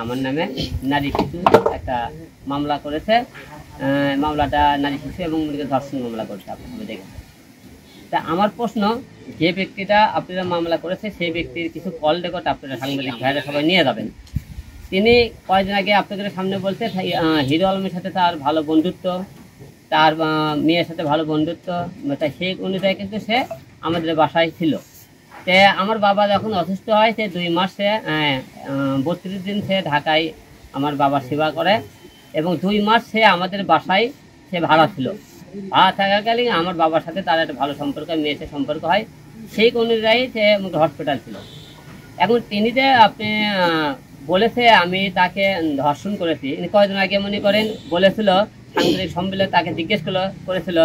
আমার নামে নারী শিশু একটা মামলা করেছে। মামলাটা নারী শিশু এবং ধর্ষণ মামলা করেছে, আপনারা দেখেছেন। তা আমার প্রশ্ন, যে ব্যক্তিটা আপনারা মামলা করেছে সেই ব্যক্তির কিছু কল রেকর্ড আপনারা সাংবাদিক ভাইরা সবাই নিয়ে যাবেন। তিনি কয়েকদিন আগে আপনাদের সামনে বলছে হিরো আলমের সাথে তার ভালো বন্ধুত্ব, তার মেয়ের সাথে ভালো বন্ধুত্ব, তাই সেই অনুযায়ী কিন্তু সে আমাদের বাসায় ছিল। তে আমার বাবা যখন অসুস্থ হয় সে 2 মাস সে 32 দিন সে ঢাকায় আমার বাবার সেবা করে এবং 2 মাস সে আমাদের বাসায় সে ভাড়া ছিল। ভাড়া থাকাকালীন আমার বাবার সাথে তার একটা ভালো সম্পর্ক, মেয়ের সাথে সম্পর্ক হয়, সেই অনুযায়ী সে হসপিটাল ছিল। এখন তিনি যে আপনি বলেছে আমি তাকে ধর্ষণ করেছি, কয়েকদিন আগে মনে করেন বলেছিল সাংবাদিক সম্মেলনে, তাকে জিজ্ঞেস করেছিল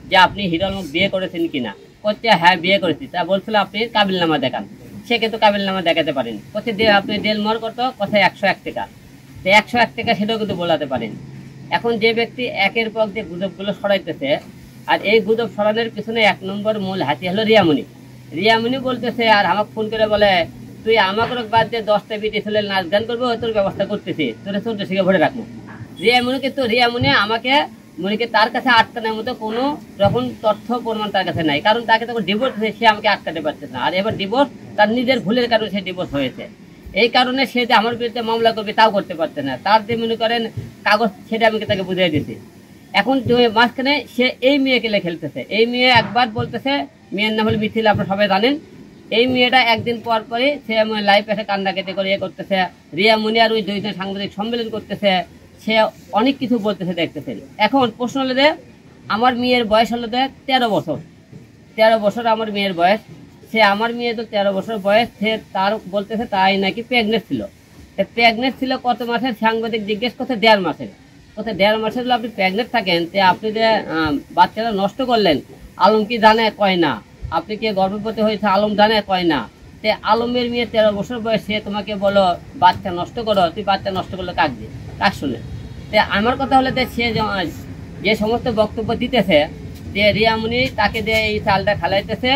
যে আপনি হিরো আলম বিয়ে করেছেন কিনা, করছে হ্যাঁ বিয়ে করেছি। তা বলছিল আপনি কাবিলনামা দেখান, সে কিন্তু কাবিলনামা দেখাতে পারেন। করছে আপনি দেলমর কত, কোথায় 101 টাকা, তো 101 টাকা সেটাও কিন্তু বলাতে পারেন। এখন যে ব্যক্তি একের পর যে গুজবগুলো ছড়াইতেছে, আর এই গুজব ছড়ানোর পিছনে 1 নম্বর মূল হাতি হলো রিয়ামণি। রিয়ামণি বলতেছে আর আমাকে ফোন করে বলে তুই আমাকে বাদ দিয়ে 10টা বিটি ছেলে নাচ গান করবো, তোর ব্যবস্থা করতেছি, তোর 14 শিখে ভরে রাখবো। রিয়ামণি কিন্তু রিয়ামণি আমাকে মনে কি তার কাছে আটকানোর মতো কোনো রকম তথ্য প্রমাণ তার কাছে নাই, কারণ তাকে তখন ডিভোর্স হয়ে সে আমাকে আটকাতে পারতেছে না। আর এবার ডিভোর্স তার নিজের ভুলের কারণে সে ডিভোর্স হয়েছে, এই কারণে সে যে আমার বিরুদ্ধে মামলা করবে তাও করতে পারছে না। তার যে মনে করেন কাগজ সেটা আমি তাকে বুঝিয়ে দিয়েছি। এখন মাঝখানে সে এই মেয়েকে খেলতেছে। এই মেয়ে একবার বলতেছে, মেয়ের নাম হল মিথিলা, আপনারা সবাই জানেন। এই মেয়েটা একদিন পর পরই সে লাইভ এসে কান্না কেটে করে করতেছে। রিয়ামণি আর ওই 2 দিন সাংবাদিক সম্মেলন করতেছে, সে অনেক কিছু বলতেছে, দেখতেছেন। এখন প্রশ্ন হলো যে আমার মেয়ের বয়স হলো 13 বছর। 13 বছর আমার মেয়ের বয়স। সে আমার মেয়ে তো 13 বছর বয়স, সে তার বলতেছে তাই নাকি প্রেগনেন্ট ছিল। প্রেগনেন্ট ছিল কত মাসের, সাংবাদিক জিজ্ঞেস করতে 1.5 মাসের। কোথায় 1.5 মাসের আপনি প্রেগনেন্ট থাকেন, তে আপনি যে বাচ্চাটা নষ্ট করলেন, আলম কি জানে, কয় না। আপনি কি গর্ভবতী হয়েছে, আলম জানে, কয় না। তে আলমের মেয়ে 13 বছর বয়স, সে তোমাকে বলো বাচ্চা নষ্ট করো, তুই বাচ্চা নষ্ট করলে কাক দিয়ে কাজ শুনে। তে আমার কথা হলো যে সে যে সমস্ত বক্তব্য দিতেছে যে রিয়ামণি তাকে দিয়ে এই চালটা খালাইতেছে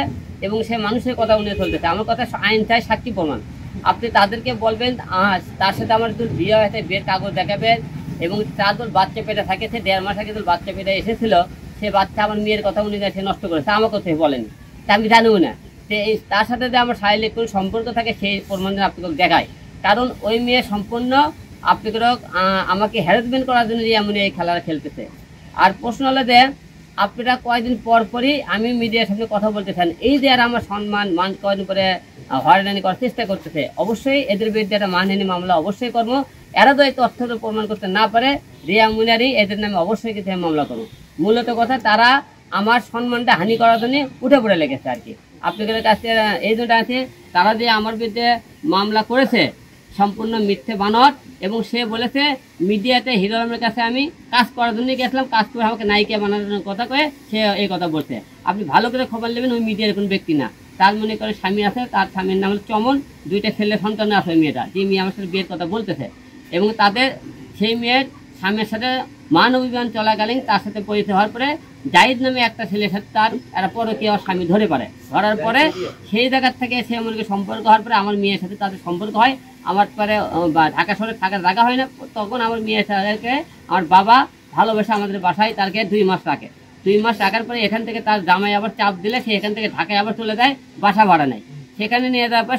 এবং সে মানুষের কথা উনি চলতেছে। আমার কথা আইন চাই, সাক্ষী প্রমাণ। আপনি তাদেরকে বলবেন তার সাথে আমার যদি বিয়ে হয়েছে বিয়ের কাগজ দেখাবেন এবং তার তোর বাচ্চা পেটে থাকে, সে 1.5 মাস আগে তোর বাচ্চা পেটে এসেছিল, সে বাচ্চা আমার মেয়ের কথা উনি সে নষ্ট করেছে, আমার কথা বলেনি, তা আমি জানিও না। তো তার সাথে যে আমার শারীরিক কোনো সম্পর্ক থাকে সেই প্রমাণ আপনাকে দেখায়, কারণ ওই মেয়ে সম্পূর্ণ আপনাকে আমাকে হ্যারাসমেন্ট করার জন্য এমনই এই খেলা খেলতেছে। আর প্রশ্ন হলো যে আপনারা কয়েকদিন পর পরই আমি মিডিয়ার সামনে কথা বলতে চান, এই যে আর আমার সম্মান মান কয়েকদিন পরে হয়রানি করার চেষ্টা করতেছে, অবশ্যই এদের বিরুদ্ধে একটা মানহানি মামলা অবশ্যই করবো। এরা তো এই তথ্য প্রমাণ করতে না পারে, রিয়ামণি এদের নামে অবশ্যই কিছু মামলা করবো। মূলত কথা তারা আমার সম্মানটা হানি করার জন্য উঠে পড়ে লেগেছে আর কি। আপনাদের কাছে এই জন্য আছে, তারা যে আমার বিরুদ্ধে মামলা করেছে সম্পূর্ণ মিথ্যে বানর, এবং সে বলেছে মিডিয়াতে হিরো আলমের কাছে আমি কাজ করার জন্য গেছিলাম, কাজ করে আমাকে নায়িকা বানানোর কথা কয়ে সে এই কথা বলছে। আপনি ভালো করে খবর নেবেন, ওই মিডিয়ার কোনো ব্যক্তি না। তার মনে করে স্বামী আছে, তার স্বামীর নাম হল চমন, 2টা ছেলে সন্তান আছে ওই মেয়েটা, যে মেয়ে আমার সাথে বিয়ের কথা বলতেছে। এবং তাদের সেই মেয়ের স্বামীর সাথে মান অভিমান চলাকালীন তার সাথে পরিচয় হওয়ার পরে জাহিদ নামে একটা ছেলের সাথে তার এরা পরকীয়া স্বামী ধরার পরে সেই জায়গার থেকে সে মনে সম্পর্ক হওয়ার পরে আমার মেয়ের সাথে তাদের সম্পর্ক হয়। আমার পরে ঢাকা শহরে থাকার জায়গা হয় না, তখন আমার মেয়ের সাথে আমার বাবা ভালোবেসে আমাদের বাসায় তাকে 2 মাস রাখে। 2 মাস রাখার পরে এখান থেকে তার জামাই আবার চাপ দিলে সে এখান থেকে ঢাকায় আবার চলে যায়, বাসা ভাড়া নেয়। সেখানে নিয়ে যাওয়ার পর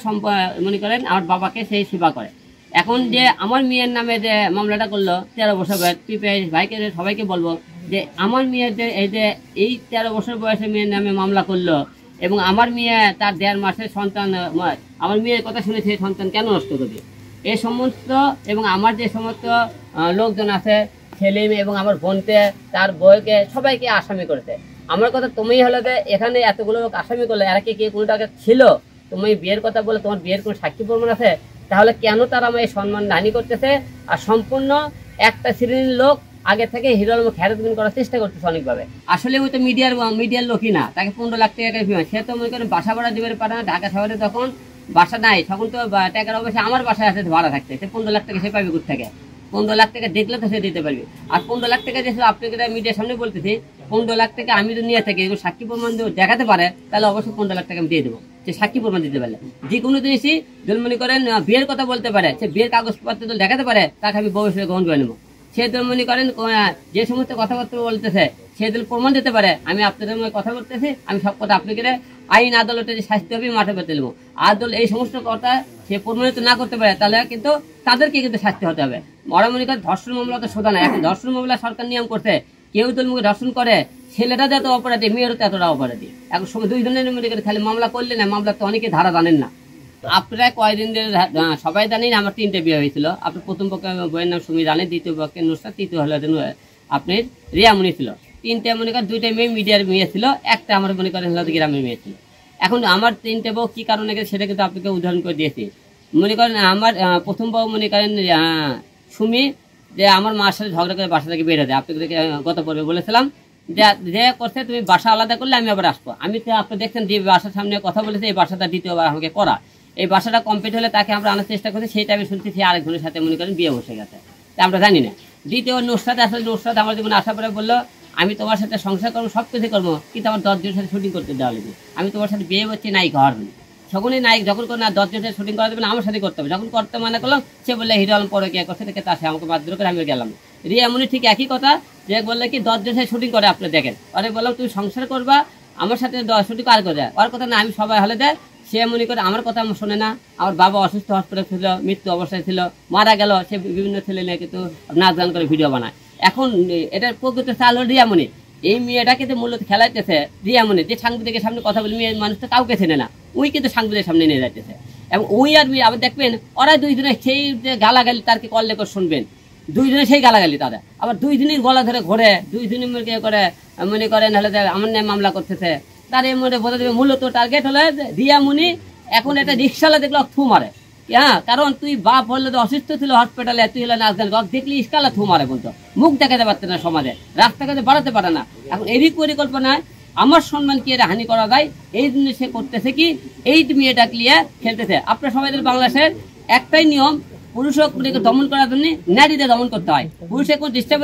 মনে করেন আমার বাবাকে সেই সেবা করে। এখন যে আমার মেয়ের নামে যে মামলাটা করলো 13 বছর বয়স, ভাইকে সবাইকে বলবো যে আমার মেয়ের যে এই 13 বছর বয়সে মেয়ের নামে মামলা করলো এবং আমার মেয়ে তার 1.5 মাসের সন্তান, আমার মেয়ের কথা শুনে সেই সন্তান কেন নষ্ট করবে, এই সমস্ত এবং আমার যে সমস্ত লোকজন আছে ছেলে মেয়ে এবং আমার বোনকে তার বউকে সবাইকে আসামি করেছে। আমার কথা তুমি হলো যে এখানে এতগুলো লোক আসামি করলে এরা কি কোনো টাকা ছিল? তুমি বিয়ের কথা বলে তোমার বিয়ের কোনো সাক্ষী প্রমাণ আছে? তাহলে কেন তারা আমার এই সম্মান হানি করতেছে? আর সম্পূর্ণ একটা শ্রেণীর লোক আগে থেকে হিরো আলম হ্যারাসমেন্ট করার চেষ্টা করতেছে অনেকভাবে। আসলে ওই তো মিডিয়ার লোকই না, তাকে 15 লাখ টাকা ফিমাস, সে তো মনে করেন বাসা ভাড়া দিতে পারে না। ঢাকা শহরে তখন বাসা নাই, তখন তো টাকার অবশ্যই আমার বাসায় আছে ভাড়া থাকতে, সে 15 লাখ টাকা সে পাবে কোথা থেকে? 15 লাখ টাকা দেখলে তো সে দিতে পারবে। আর 15 লাখ টাকা যে আপনাকে মিডিয়ার সামনে বলতেছি 15 লাখ টাকা আমি যদি নিয়ে থাকি এগুলো সাক্ষী প্রমাণ দেখাতে পারে, তাহলে অবশ্যই 15 লাখ টাকা আমি দিয়ে দেবো, যে সাক্ষী প্রমাণ দিতে পারলে। যে কোনো জিনিসই যদি মনে করেন বিয়ের কথা বলতে পারে, সে বিয়ের কাগজপত্র যদি দেখাতে পারে, তাকে আমি বউ হিসেবে গ্রহণ করে নেবো। সে যদি মনে করেন যে সমস্ত কথাবার্তা বলতেছে সে যদি প্রমাণ দিতে পারে আমি আপনাদের মধ্যে কথা বলতেছি, আমি সব কথা আপনাকে আইন আদালতে যে শাস্তি হবে মাঠে পেতে নেবো। আদালত এই সমস্ত কথা সে প্রমাণিত না করতে পারে, তাহলে কিন্তু তাদেরকে কিন্তু শাস্তি হতে হবে। ওরা মনে করে ধর্ষণ মামলা তো সোজা না। এখন ধর্ষণ মামলা সরকার নিয়ম করছে, কেউ যদি মুখে ধর্ষণ করে ছেলেটা যত অপরাধী, মেয়েরও তো এতটা অপরাধী। এখন সময় 2 জনের মনে করে খালি মামলা করলে না, মামলা তো অনেকে ধারা জানেন না। আপনারা কয়দিন ধরে সবাই জানেন আমার 3টে বিয়ে হয়েছিল। আপনার প্রথম পক্ষে বইয়ের নাম সুমি জানেন, দ্বিতীয় পক্ষে নুসরাত, তৃতীয় হলো আপনার রিয়ামণি ছিল। 3টে মনে করেন 2টাই মেয়ে মিডিয়ার মেয়ে ছিল, একটা আমার মনে করেন হলো গ্রামের মেয়ে ছিল। এখন আমার 3টে বউ কি কারণে সেটা কিন্তু আপনাকে উদাহরণ করে দিয়েছি। মনে করেন আমার প্রথম বউ মনে করেন সুমি, যে আমার মার সাথে ঝগড়া করে বাসা থেকে বের হয়ে যায়। আপনাকে গত পর্বে বলেছিলাম যে করছে তুমি বাসা আলাদা করলে আমি আবার আসবো। আমি তো আপনি দেখছেন যে বাসার সামনে কথা বলেছে, এই বাসাটা দ্বিতীয়বার আমাকে করা, এই বাসাটা কমপ্লিট হলে তাকে আমরা আনার চেষ্টা করছি, সেইটা আমি শুনছি সে আরেকজনের সাথে মনে করেন বিয়ে বসে গেছে, তা আমরা জানি না। দ্বিতীয় নুসরাত আসলে নুসরাত আমার জীবনে আসার পরে বললো আমি তোমার সাথে সংসার করবো, সব কিছু করবো, কিন্তু আমার 10 জনের সাথে শুটিং করতে দেওয়া লাগবে। আমি তোমার সাথে বিয়ে করছি নায়িক হওয়ার জন্য। সকলেই নায়ক যখন করে না 10 জনের সাথে শুটিং করা দেবে না, আমার সাথে করতে হবে। যখন করতে মানে করলাম, সে বললে হিরো আলম পরে কে করছে দেখে, তা সে আমাকে বাধ্য করে আমি গেলাম। রিয়ামণি ঠিক একই কথা, যে বললে কি 10 জনের সাথে শুটিং করে আপনি দেখেন, আরে বললাম তুমি সংসার করবা আমার সাথে শুটিং আর করে দেয়, ওর কথা না আমি সবাই হলে দেয়। সে মনে করে আমার কথা আমার শোনে না। আমার বাবা অসুস্থ হসপিটাল ছিল, মৃত্যু অবস্থায় ছিল, মারা গেল, সে বিভিন্ন ছেলে নিয়ে কিন্তু নাচ গান করে ভিডিও বানায়। এখন এটার প্রকৃত চাল হল রিয়ামণি। এই মেয়েটাকে যে মূলত খেলাইতেছে রিয়ামণি, যে সাংবাদিকের সামনে কথা বলে মেয়ে মানুষ তো কাউকে চেনে না, ওই কিন্তু সাংবাদিকের সামনে নিয়ে যাইতেছে। এবং ওই আর মেয়ে আবার দেখবেন ওরা 2 জনে সেই যে গালাগালি তার কি কল করে শুনবেন, 2 জনে সেই গালাগালি তারা আবার 2 দিনের গলা ধরে ঘোরে, 2 দিনের করে মনে করেন হলে আমার নামে মামলা করতেছে। তার এর মধ্যে বোঝা যাবে মূলত টার্গেট হলে রিয়ামণি এখন একটা রিক্সাওয়ালা দেখলো থু মারে। হ্যাঁ, কারণ তুই বাপ হলে তো অসুস্থ ছিল হসপিটালে, তুই হলে নাচ গান দেখলি ইস্কালা থু মারে বলতো, মুখ দেখাতে পারতে না সমাজে, রাস্তাঘাটে বাড়াতে পারে না। এখন এরই পরিকল্পনায় আমার সম্মান কি এটা হানি করা যায়, এই জন্য সে করতেছে কি এই মেয়েটা ক্লিয়ে খেলতেছে। আপনার সবাই বাংলাদেশের একটাই নিয়ম, পুরুষকে দমন করার জন্য নারীদের দমন করতে হয়। পুরুষে কোন ডিস্টার্ব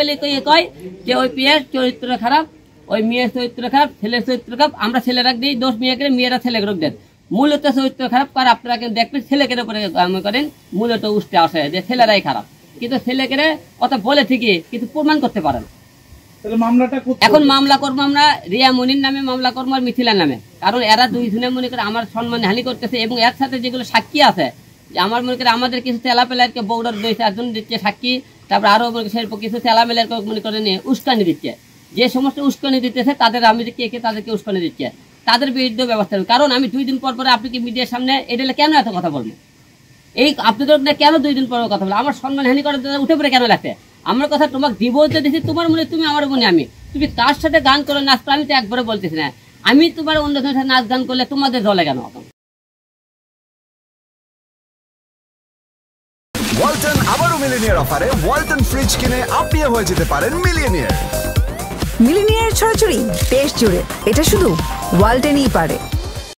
কয় যে ওই মেয়ের চরিত্র খারাপ, ওই মেয়ের চরিত্র খারাপ, ছেলের চরিত্র খারাপ, আমরা ছেলেরা দিই দোষ মেয়েকে, মেয়েরা ছেলেকে রোগ দেন। মূলত চরিত্র খারাপ করে আপনারা কিন্তু দেখবেন ছেলেকে উপরে করেন, মূলত উঠতে আসে যে ছেলেরাই খারাপ, কিন্তু ছেলেকে কথা বলে ঠিকই কিন্তু প্রমাণ করতে পারেন। এখন মামলা করবো আমরা রিয়ামণির নামে, মামলা করবো আর মিথিলার নামে, কারণ এরা 2 জনে মনে করে আমার সম্মান হানি করতেছে। এবং এর সাথে যেগুলো সাক্ষী আছে, আমার মনে করে আমাদের কিছু তেলাপেলারকে বৌডার 2-4 দিচ্ছে সাক্ষী, তারপর আরো কিছু তেলামেলার মনে করে নিয়ে উস্কানি দিচ্ছে। যে সমস্ত উস্কানি দিতেছে তাদের আমি কে তাদেরকে উস্কানি দিচ্ছে, তাদের বিরুদ্ধে ব্যবস্থা হবে। কারণ আমি 2 দিন পর পরে আপনি কি মিডিয়ার সামনে এটা কেন এত কথা বলবো, এই আপনাদের কেন 2 দিন পর কথা বলবো, আমার সম্মান হানি করার উঠে পড়ে কেন লাগছে? আমার কথা তোমাকে দিব দিচ্ছি, তোমার মনে তুমি আমার মনে আমি, তুমি কার সাথে গান করে নাচ করে আমি তো একবারে বলতেছি না, আমি তোমার অন্য সাথে নাচ গান করলে তোমাদের জলে কেন? ওয়ালটন আবারও মিলিনিয়ার অফারে ওয়ালটন ফ্রিজ কিনে আপনিও হয়ে যেতে পারেন মিলিয়নিয়ার। মিলিনিয়ার ছড়াছড়ি দেশ জুড়ে, এটা শুধু ওয়ালটনই পারে।